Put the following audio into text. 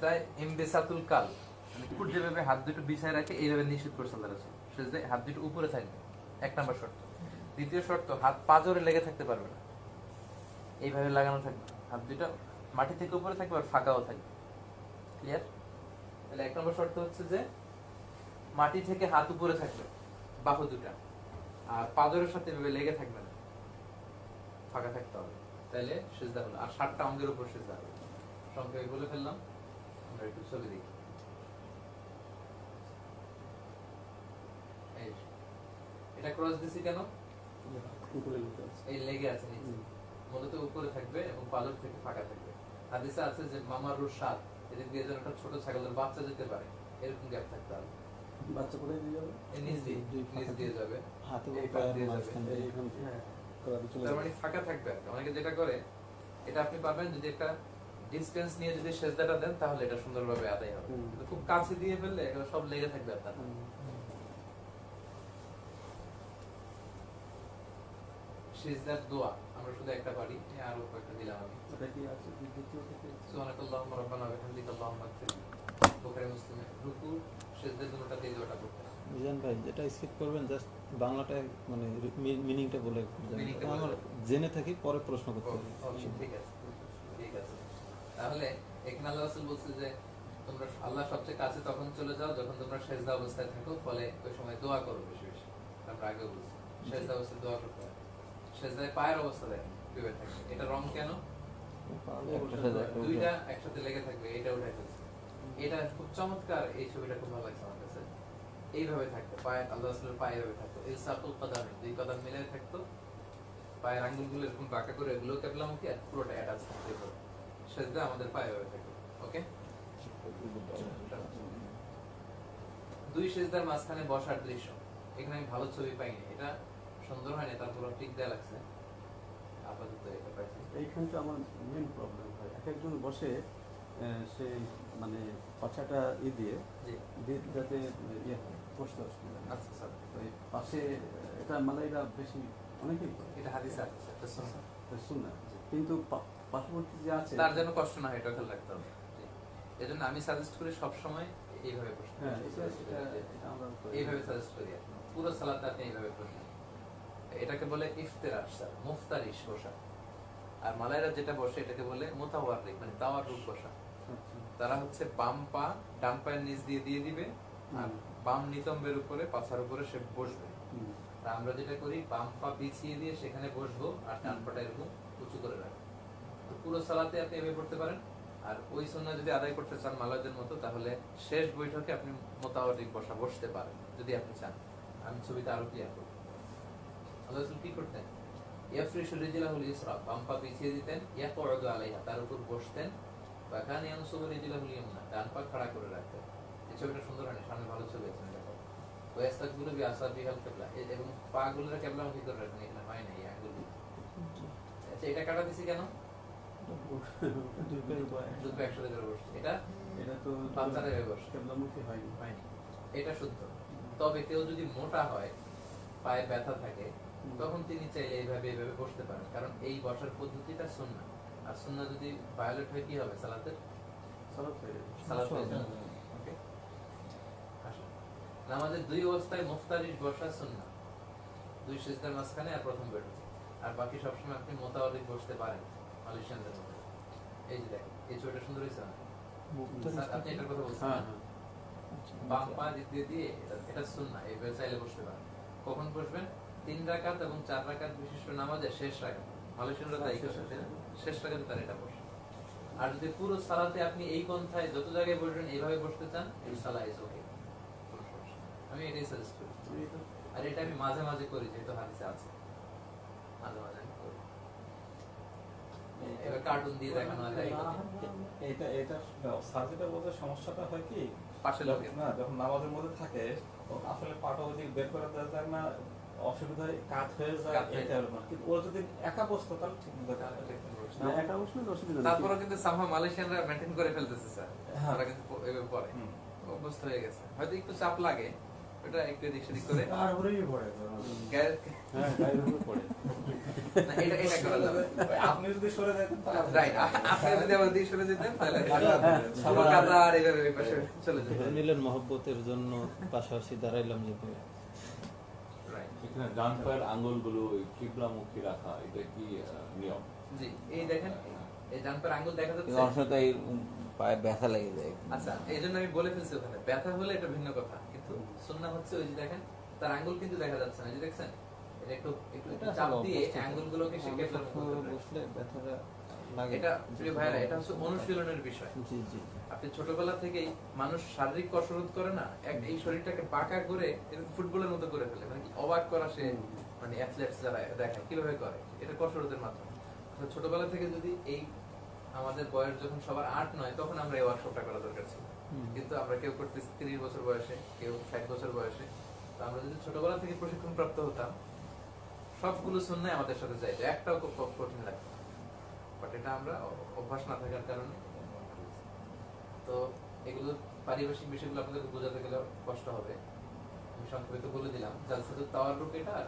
সেজদায় ইমবিসাতুল কাল, মানে উপর যেভাবে হাত দুটো বিছায় রাখে এইভাবে নিষেধ করছে আল্লাহ রাসূল। সেজদায় হাত দুটো উপরে থাকবে, এক নাম্বার শর্ত। দ্বিতীয় শর্ত, হাত পাঁজরে লেগে থাকতে পারবে না, এইভাবে লাগানো থাকবে, হাত দুটো মাটি থেকে উপরে থাকবে আর ফাঁকাও থাকবে। ক্লিয়ার? তাহলে এক নম্বর শর্ত হচ্ছে যে মাটি থেকে হাত উপরে থাকবে, বাহু দুটা, আর পাঁজরের সাথে এভাবে লেগে থাকবে না, ফাঁকা থাকতে হবে, তাহলে সিজদা হলো। আর 7টা অঙ্গের উপর সিজদা হবে। সংক্ষেপে বলে ফেললাম, আমরা একটু ছবি দেখি। এই এটা ক্রস দিছি কেন? এই লেগে আছে নিচে, মূলত উপরে থাকবে এবং পালক থেকে ফাঁকা থাকবে। হাদিসে আছে যে মামার রুশাদ, এদিক দিয়ে যেন একটা ছোট ছাগলের বাচ্চা যেতে পারে, এরকম গ্যাপ থাকতে হবে। বাচ্চা করে দিয়ে যাবে, নিচ দিয়ে যাবে, হাতে এই পাশ দিয়ে যাবে। তার মানে ফাঁকা থাকবে। আর অনেকে যেটা করে, এটা আপনি পাবেন যদি একটা ডিসটেন্স নিয়ে যদি সেজদাটা দেন তাহলে এটা সুন্দরভাবে আদায় হবে। কিন্তু খুব কাছে দিয়ে ফেললে এগুলো সব লেগে থাকবে আপনার। সিজদার দোয়া আমরা শুধু একটা পারি, আরো কয়েকটা দিলাম আমি। এটা কি আছে দ্বিতীয় থেকে? সুবহানাকাল্লাহুম্মা রাব্বানা ওয়া বিহামদিকা আল্লাহুম্মা ইগফির। বুখারী মুসলিমে রুকু সিজদা দুটোটা দিয়ে দোয়াটা করতে হবে। মিজান ভাই, যেটা স্কিপ করবেন জাস্ট বাংলাটা মানে মিনিংটা বলে Meaning-টা আমরা বলে। জেনে থাকি, পরে প্রশ্ন করতে হবে। ঠিক আছে, ঠিক আছে। তাহলে এখানে আল্লাহ রাসূল বলছে যে তোমরা আল্লাহ সবচেয়ে কাছে তখন চলে যাও যখন তোমরা সেজদা অবস্থায় থাকো, ফলে ওই সময় দোয়া করো বেশি বেশি। আমরা আগে বলছি সেজদা অবস্থায় দোয়া করতে হয়। সেজদায় পায়ের অবস্থায় ডুবে থাকবে। এটা রং কেন? দুইটা একসাথে লেগে থাকবে, এটা উঠে ফেলছে। এটা খুব চমৎকার, এই ছবিটা খুব ভালো লাগছে আমার কাছে। এইভাবে থাকতো পায়ে, আল্লাহ রাসূলের পায়ে এইভাবে থাকতো, ইলসাকুল কদাম, দুই কদম মিলে থাকতো, পায়ের আঙ্গুলগুলো এরকম বাঁকা করে এগুলো কেবলামুখী, আর পুরোটা অ্যাটাচ থাকতো। সেজদা আমাদের পায়ে এইভাবে থাকতো। ওকে, দুই সেজদার মাঝখানে বসার দৃশ্য। এখানে আমি ভালো ছবি পাইনি, এটা সুন্দর হয়নি, তারপর টিক দেয়া লাগছে। আপাতত এটা পাইছি। এইখানটা আমার মেন প্রবলেম হয়, এক একজন বসে সেই মানে পাছাটা দিয়ে জি, যাতে ইয়ে হয়, বসতে অসুবিধা হয়। আচ্ছা স্যার, ওই পাশে এটা মালাইরা বেশি অনেকেই করে, এটা হাদিসে আছে, এটা সুন্নাহ। শুননা, কিন্তু পার্শ্ববর্তী যে আছে তার যেন কষ্ট না হয় এটা খেয়াল রাখতে হবে। জি, এজন্য আমি সাজেস্ট করি সব সময় এইভাবে বসতে। হ্যাঁ, এটা আমরা করি। এইভাবে সাজেস্ট করি, পুরো সালাতে আপনি এইভাবে বসবেন। এটাকে বলে ইফতিরাশ স্যার, মুফতারিশ বসা। আর মালায়রা যেটা বসে এটাকে বলে মুতাওয়াররিক, মানে তাওয়াররুক বসা। আচ্ছা। তারা হচ্ছে বাম পা ডান পায়ের নিচ দিয়ে দিয়ে দিবে, আর বাম নিতম্বের উপরে, পাছার উপরে সে বসবে। হুম। আর আমরা যেটা করি, বাম পা পিছিয়ে দিয়ে সেখানে বসবো, আর ডান পাটা এরকম উঁচু করে রাখবো। তো পুরো সালাতে আপনি এভাবে পড়তে পারেন। আর ওই সুন্নাহ যদি আদায় করতে চান মালায়দের মতো, তাহলে শেষ বৈঠকে আপনি মুতাওয়াররিক বসা বসতে পারেন যদি আপনি চান। আমি ছবিটা আরো ক্লিয়ার করব। আল্লাহ রাসূল কি করতেন? ইয়াফরিশু রিজলাহুল ইসরা, বাম পা পিছিয়ে দিতেন, ইয়াকউদু আলাইহা, তার উপর বসতেন, বা কান ইয়ানসুবু রিজলাহুল ইয়মনা, ডান পা খাড়া করে রাখতেন। এই ছবিটা সুন্দর হয় না? সামনে ভালো ছবি আছে দেখো। ওয়াস্তাকবিরু বিআসাবিহিল কিবলা, এবং পা গুলোর কিবলামুখী করে রাখেন, এখানে হয় না এই আঙ্গুল। আচ্ছা, এটা কাটা দিছি কেন? দুটো একসাথে করে বসছে, এটা এটা তো বাচ্চারা এভাবে বসে কেবলামুখী হয়নি। হয়নি, এটা শুদ্ধ। তবে কেউ যদি মোটা হয়, পায়ে ব্যথা থাকে, তখন তিনি চাইলে এইভাবে এইভাবে বসতে পারেন, কারণ এই বসার পদ্ধতিটা সুন্নাহ। আর সুন্নাহ যদি ভায়োলেট হয় কি হবে? সালাতের সালাত হয়ে যাবে। সালাত হয়ে যাবে। ওকে, আসুন। নামাজের দুই অবস্থায় মুফতারিশ বসা সুন্নাহ, দুই সিজদার মাঝখানে আর প্রথম বৈঠক। আর বাকি সবসময় আপনি মোতাওয়ারিক বসতে পারেন মালয়েশিয়ানদের মতো। এই যে দেখেন, এই ছবিটা সুন্দর হয়েছে না? স্যার, আপনি এটার কথা বলছেন হ্যাঁ, না? হ্যাঁ। বাম পা দিক দিয়ে দিয়ে এটা সুন্নাহ, এইভাবে চাইলে বসতে পারেন। কখন বসবেন? 3 রাকাত এবং 4 রাকাত বিশিষ্ট নামাজের শেষ রাকাত, মালয়েশিয়ানরা তাই করে, শেষ রাকাতে তার এটা বসে। আর যদি পুরো সালাতে আপনি এই পন্থায় যত জায়গায় বসবেন এইভাবে বসতে চান, এই সালাহ ইজ ওকে, কোনো সমস্যা নেই। আমি এটাই সাজেস্ট করি। আর এটা আমি মাঝে মাঝে করি, যেহেতু হাদিসে আছে, মাঝে মাঝে আমি করি। এবার কার্টুন দিয়ে দেখানো হয়, তাই করি। এটা সার্জারিটা বলতে সমস্যাটা হয় কি, পাশে লোকে না যখন নামাজের মধ্যে থাকে তখন আসলে পাটা ওদিকে বের করে দেওয়া যায় না, অসুবিধায় কাত হয়ে যায়, কাত হয়ে এটা না। কিন্তু ও যদি একা বসতো তাহলে ঠিক মতো না, একা বসলে অসুবিধা নেই। তারপরে কিন্তু সামহা মালয়েশিয়ানরা মেনটেন করে ফেলতেছে স্যার। হ্যাঁ। ওরা কিন্তু এভাবে পড়ে, হুম। অভ্যস্ত হয়ে গেছে। হয়তো একটু চাপ লাগে, ওটা একটু এদিক সেদিক করে আর ওরেই পড়ে গ্যার- হ্যাঁ গায়ের উপর পড়ে না, এটা করা যাবে। আপনি যদি সরে যেতেন তাহলে রাইট, আপনি যদি আমার দিকে সরে যেতেন তাহলে হ্যাঁ, পুরো কাতার এইভাবে ওই পাশে চলে যেত। ধরে নিলেন মহব্বতের জন্য পাশাপাশি দাঁড়াইলাম যেভাবে। Right. এখানে ডান পায়ের আঙ্গুলগুলো ওই কিবলামুখী রাখা এটা কি নিয়ম? জি, এই দেখেন এই ডান পায়ের আঙ্গুল দেখা যাচ্ছে। অংশটা এই পায়ে ব্যথা লেগে যায়। আচ্ছা, এই জন্য আমি বলে ফেলছি ওখানে ব্যথা হলে এটা ভিন্ন কথা, কিন্তু সুন্নাহ হচ্ছে ওই যে দেখেন তার আঙ্গুল কিন্তু দেখা যাচ্ছে না, এই যে দেখছেন এটা একটু একটু এটা চাপ আসলে দিয়ে অভ্যস্ত। আঙ্গুলগুলোকে সে আমরা কেটে সবসময় বসলে ব্যথাটা লাগে। এটা প্রিয় ভাইরা, এটা হচ্ছে অনুশীলনের বিষয়। জি জি। আপনি ছোটবেলা থেকেই মানুষ শারীরিক কসরত করে না, এই শরীরটাকে বাঁকা করে এরকম ফুটবলের মতো করে ফেলে, মানে কি অবাক করা সে, মানে অ্যাথলেটস যারা দেখায় কিভাবে করে, এটা কসরতের মাধ্যমে। তো ছোটবেলা থেকে যদি এই আমাদের বয়স যখন সবার 8-9 তখন আমরা এই ওয়ার্কশপটা করা দরকার ছিল, কিন্তু আমরা কেউ করতেছি 30 বছর বয়সে, কেউ 60 বছর বয়সে। তো আমরা যদি ছোটবেলা থেকে প্রশিক্ষণ প্রাপ্ত হতাম, সবগুলো সুন্নাহ আমাদের সাথে যাইতো, একটাও খুব কঠিন লাগতো। বাট এটা আমরা অভ্যাস না থাকার কারণে, তো এগুলো পারিপার্শ্বিক বিষয়গুলো আপনাদের বোঝাতে গেলে কষ্ট হবে। আমি সংক্ষেপে বলে দিলাম জালসাতুত তাওয়াররুক এটা, আর